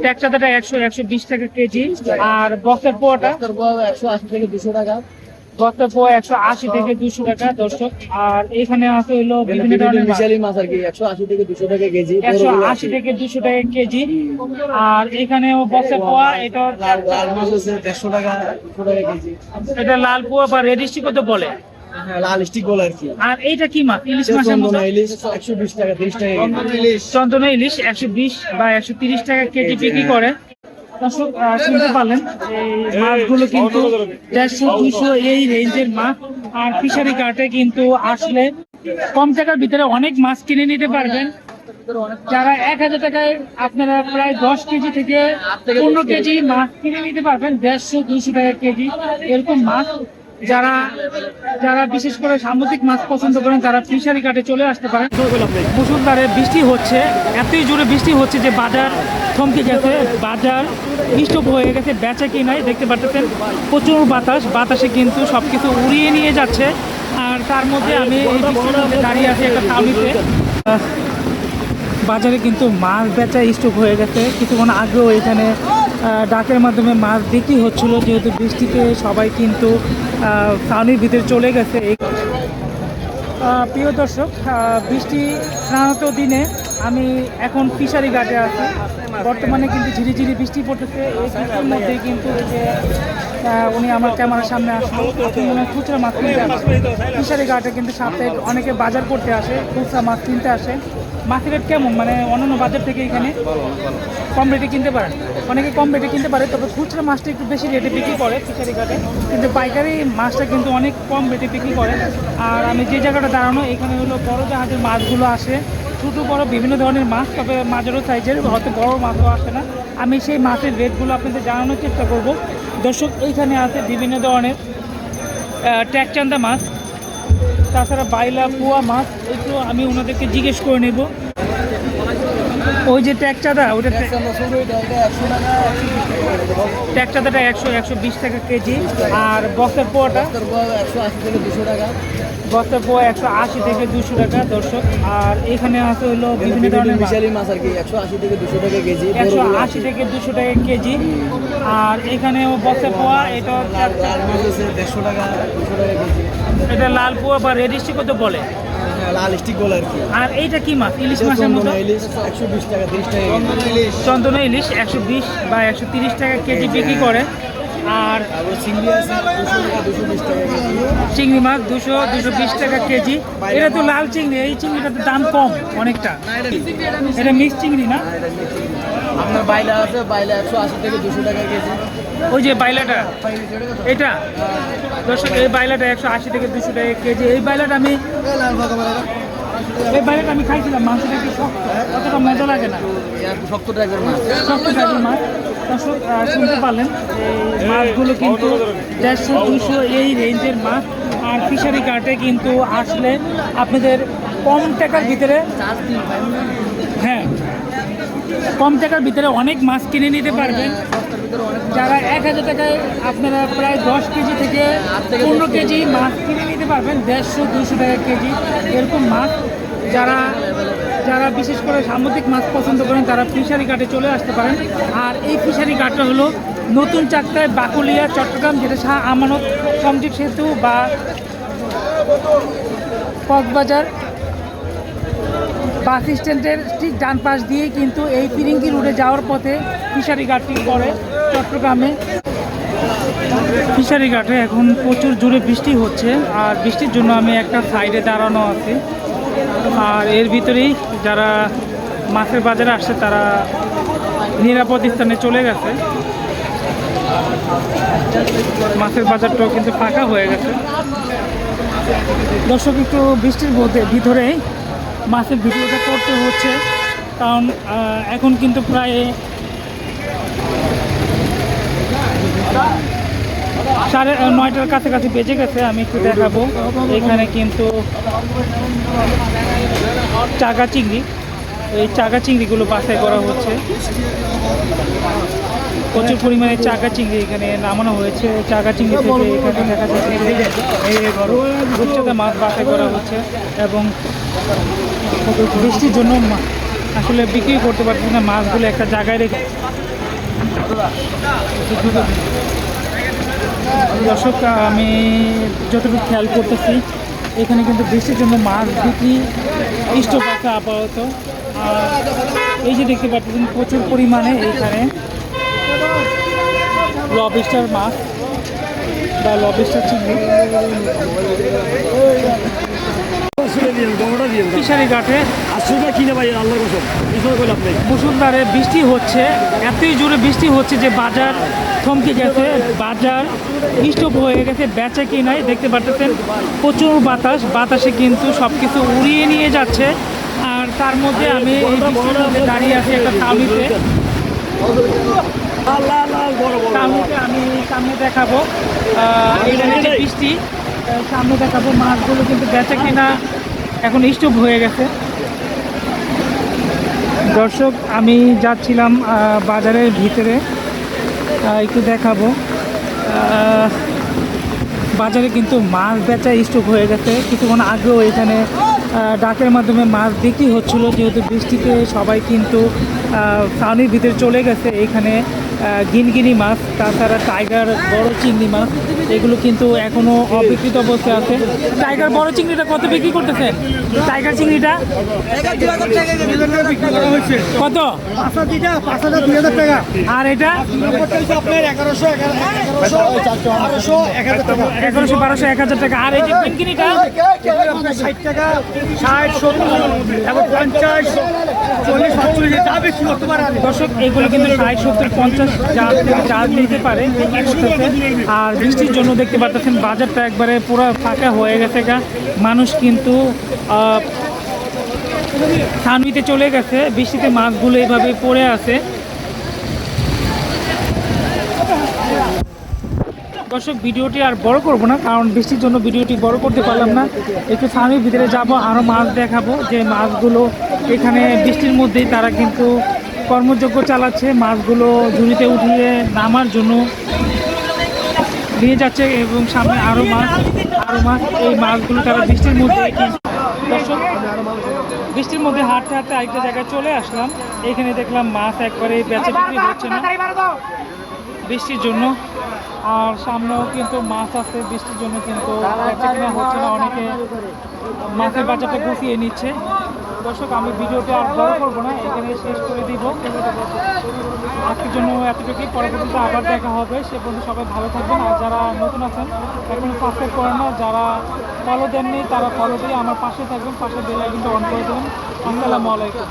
ট্যাকচাদাটা 100-120 টাকা কেজি। আর বক্সের পোয়াটা 180 থেকে 200 টাকা। বক্সের পোয়া 180 থেকে 200 টাকা দর্শক। আর এখানে আছে হইলো বিভিন্ন ধরনের মিশালি মাছ আর কি 180 থেকে 200 টাকা কেজি। 180 থেকে 200 টাকা কেজি। আর এখানেও বক্সের পোয়া, এটা লাল মাছ আছে 150 টাকা 200 টাকা কেজি। এটা লাল পোয়া বা রেড স্টিক তো বলে। হ্যাঁ, লাল স্টিক বলে আর কি। আর এইটা কি মাছ? ইলিশ মাছের মতো। চন্দনা ইলিশ 120 টাকা 30 টাকা কেজি। চন্দনা ইলিশ 120 বা 130 টাকা কেজি বিক্রি করে। দর্শক শুনতে পারলেন এই মাছগুলো কিন্তু 150-200 এই রেঞ্জের মাছ। আর ফিশারি ঘাটে কিন্তু আসলে কম টাকার ভিতরে অনেক মাছ কিনে নিতে পারবেন। যারা 1000 টাকায় আপনারা প্রায় 10 কেজি থেকে 15 কেজি মাছ কিনে নিতে পারবেন 150-200 টাকা কেজি এরকম মাছ। যারা যারা বিশেষ করে সামুদ্রিক মাছ পছন্দ করেন তারা ফিশারি ঘাটে চলে আসতে পারেন। মুষলধারে বৃষ্টি হচ্ছে, এতই জোরে বৃষ্টি হচ্ছে যে বাজার থমকে গেছে, বাজার স্টপ হয়ে গেছে, বেচা কিনাই দেখতে পাচ্ছেন প্রচুর বাতাসে কিন্তু সবকিছু উড়িয়ে নিয়ে যাচ্ছে। আর তার মধ্যে আমি এই বৃষ্টির মধ্যে দাঁড়িয়ে আছি একটা ছাউনিতে। বাজারে কিন্তু মাছ বেচা স্টপ হয়ে গেছে। কিছুক্ষণ আগেও এখানে ডাকের মাধ্যমে মাছ বিক্রি হচ্ছিল, যেহেতু বৃষ্টিতে সবাই কিন্তু ছাউনির ভিতরে চলে গেছে। প্রিয় দর্শক, বৃষ্টি স্নানত দিনে আমি এখন ফিশারি ঘাটে আছি। বর্তমানে কিন্তু ঝিরিঝিরি বৃষ্টি পড়তেছে। এই বৃষ্টির মধ্যেই কিন্তু উনি আমার ক্যামেরার সামনে আসলো। মনে খুচরা মাছ কিনতে আসে ফিশারি ঘাটে, কিন্তু সাথে অনেকে বাজার করতে আসে, খুচরা মাছ কিনতে আসে। মাছের রেট কেমন? মানে অন্যান্য বাজার থেকে এখানে কম রেটে কিনতে পারেন, অনেকে কম রেটে কিনতে পারে, তবে খুচরা মাছটা একটু বেশি রেটে বিক্রি করে ফিশারি ঘাটে, কিন্তু পাইকারি মাছটা কিন্তু অনেক কম রেটে বিক্রি করে। আর আমি যে জায়গাটা দাঁড়ানো, এখানে হলো বড় জাহাজের মাছগুলো আসে, ছোটো বড় বিভিন্ন ধরনের মাছ, তবে মাঝারো সাইজের, হয়তো বড় মাছও আসে না। আমি সেই মাছের রেটগুলো আপনাদের জানানোর চেষ্টা করব। দর্শক, এইখানে আছে বিভিন্ন ধরনের ট্যাকচান্দা মাছ, তাছাড়া বাইলা পোয়া মাছ। একটু আমি ওনাদেরকে জিজ্ঞেস করে নেব। ওই যে ট্যাকচাদা, ওটা ট্যাকচাদাটা 100-120 টাকা কেজি। আর বক্সের পোয়াটা 180 থেকে 200 টাকা। বক্সের পোয়া 180 থেকে 200 টাকা দর্শক। আর এখানে আছে হলো বিভিন্ন ধরনের মিশালি মাছ আর কি 180 থেকে 200 টাকা কেজি। 180 থেকে 200 টাকা কেজি। আর এখানেও বক্সের পোয়া, এটা লাল মাছ আছে 150 টাকা 200 টাকা কেজি। এটা লাল পোয়া বা রেড স্টিক তো বলে। লাল স্টিক বলে আর কি। আর এইটা কি মাছ? ইলিশ মাছের মতো। ইলিশ 120 টাকা 30 টাকা কেজি। চন্দনা ইলিশ 120 বা 130 টাকা কেজি বিক্রি করে। আর চিংড়ি আছে 200 টাকা 220 টাকা কেজি। চিংড়ি মাছ 200-220 টাকা কেজি। এটা তো লাল চিংড়ি, এই চিংড়িটার দাম কম অনেকটা। এটা মিক্স চিংড়ি না? আপনার বাইলা আছে, বাইলা 180 থেকে 200 টাকা কেজি। ওই যে বাইলাটা, এটা দর্শক, এই বাইলাটা 180 থেকে 200 টাকা কেজি। এই বাইলাটা আমি খাইছিলাম, মাংসটা একটু শক্ত, অতটা মজা লাগে না, শক্ত টাইপের মাছ। শক্ত টাইপের মাছ। দর্শক শুনতে পারলেন এই মাছগুলো কিন্তু 150-200 এই রেঞ্জের মাছ। আর ফিশারি ঘাটে কিন্তু আসলে আপনাদের কম টাকার ভিতরে, হ্যাঁ, কম টাকার ভিতরে অনেক মাছ কিনে নিতে পারবেন। যারা 1000 টাকায় আপনারা প্রায় 10 কেজি থেকে 15 কেজি মাছ কিনে নিতে পারবেন 150-200 টাকা কেজি এরকম মাছ। যারা বিশেষ করে সামুদ্রিক মাছ পছন্দ করেন তারা ফিশারি ঘাটে চলে আসতে পারেন। আর এই ফিশারি ঘাটটা হলো নতুন চাকদায়, বাকুলিয়া, চট্টগ্রাম, যেটা শাহ আমানত সংযোগ সেতু বা কক্সবাজার বাস স্ট্যান্ডের ঠিক ডান পাশ দিয়েই কিন্তু এই ফিরিঙ্গি রোডে যাওয়ার পথে ফিশারি ঘাটটি পড়ে চট্টগ্রামে। ফিশারি ঘাটে এখন প্রচুর জোরে বৃষ্টি হচ্ছে, আর বৃষ্টির জন্য আমি একটা সাইডে দাঁড়ানো আছি। আর এর ভিতরেই যারা মাছের বাজারে আসছে তারা নিরাপদ স্থানে চলে গেছে। মাছের বাজারটাও কিন্তু ফাঁকা হয়ে গেছে। দর্শক, একটু বৃষ্টির ভিতরে মাছের ভিডিওটা করতে হচ্ছে, কারণ এখন কিন্তু প্রায় 9:30-র কাছাকাছি বেজে গেছে। আমি একটু দেখাবো, এখানে কিন্তু চাগা চিংড়ি, এই চাগা চিংড়িগুলো বাছাই করা হচ্ছে। প্রচুর পরিমাণে চাগা চিংড়ি এখানে নামানো হয়েছে। চাগা চিংড়ি থেকে এখানে দেখা যাচ্ছে রূপচাঁদা মাছ বাছাই করা হচ্ছে, এবং বৃষ্টির জন্য আসলে বিক্রি করতে পারছি না, মাছগুলো একটা জায়গায় রেখে। দর্শক, আমি যতটুকু খেয়াল করতেছি এখানে কিন্তু বৃষ্টির জন্য মাছ বিক্রি স্টপ আছে আপাতত। আর এই যে দেখতে পাচ্ছেন প্রচুর পরিমাণে এখানে লবস্টার মাছ বা লবস্টার চিংড়ি ফিশারি ঘাটে মুসুলধারে বৃষ্টি হচ্ছে, এতই জোরে বৃষ্টি হচ্ছে যে বাজার থমকে গেছে, বাজার স্টপ হয়ে গেছে, বেচা কিনাই দেখতে পাচ্ছেন প্রচুর বাতাসে কিন্তু সব কিছু উড়িয়ে নিয়ে যাচ্ছে। আর তার মধ্যে আমি এই বৃষ্টির মধ্যে দাঁড়িয়ে আছি একটা ছাউনিতে। আমি সামনে দেখাবো এইটা যে বৃষ্টি, সামনে দেখাবো মাছগুলো কিন্তু বেচা কিনা এখন স্টপ হয়ে গেছে। দর্শক, আমি যাচ্ছিলাম বাজারের ভিতরে, একটু দেখাবো। বাজারে কিন্তু মাছ বেচা স্টক হয়ে গেছে। কিছুক্ষণ আগেও এখানে ডাকের মাধ্যমে মাছ বিক্রি হচ্ছিল, যেহেতু বৃষ্টিতে সবাই কিন্তু ছাউনির ভিতরে চলে গেছে। এখানে গিনগিনি মাছ, তাছাড়া টাইগার বড় চিংড়ি মাছ, এগুলো কিন্তু এখনও অবিকৃত অবস্থায় আছে। টাইগার বড় চিংড়িটা কত বিক্রি করতেছে? টাইগার চিংড়িটা কত? 2000 টাকা। আর এটা আপনার 1100, 1200, 1100, 1200, 1000 টাকা। আর এই যে গিনগিনিটা 60 টাকা, 60, 70 এবং 50, 40, 45 যা বেশি করতে পারে। দর্শক, এগুলো কিন্তু 60, 70, 50 যা নিতে পারে বিক্রি করতেছে। আর বৃষ্টির জন্য দেখতে পাচ্ছেন বাজারটা একবারে পুরো ফাঁকা হয়ে গেছে। মানুষ কিন্তু ছাউনিতে চলে গেছে, বৃষ্টিতে মাছগুলো এইভাবে পড়ে আছে। দর্শক, ভিডিওটি আর বড় করব না, কারণ বৃষ্টির জন্য ভিডিওটি বড় করতে পারলাম না। একটু ছাউনির ভিতরে যাব, আরও মাছ দেখাবো, যে মাছগুলো এখানে বৃষ্টির মধ্যেই তারা কিন্তু কর্মযজ্ঞ চালাচ্ছে। মাছগুলো ঝুড়িতে উঠিয়ে নামার জন্য নিয়ে যাচ্ছে এবং সামনে আরও মাছ। এই মাছগুলো তারা বৃষ্টির মধ্যে, দর্শক, বৃষ্টির মধ্যে হাঁটতে হাঁটতে আরেকটা জায়গায় চলে আসলাম। এখানে দেখলাম মাছ একবারে বেচা বিক্রি হচ্ছে না বৃষ্টির জন্য। আর সামনেও কিন্তু মাছ আছে, বৃষ্টির জন্য কিন্তু বেচা কেনা হচ্ছে না, অনেকে মাছের বাজারটা গুছিয়ে নিচ্ছে। দর্শক, আমি ভিডিওটা আর বড় করবো না, এখানে শেষ করে দিব। আজকের জন্য এতটুকুই, পরবর্তীতে আবার দেখা হবে। সে পর্যন্ত সবাই ভালো থাকবেন। আর যারা নতুন আছেন এখনো সাবস্ক্রাইব করেন না, যারা ফলো দেননি তারা ফলো দিয়ে আমার পাশে থাকবেন, পাশে বেল আইকনটা অন করে দেবেন। আসসালামু আলাইকুম।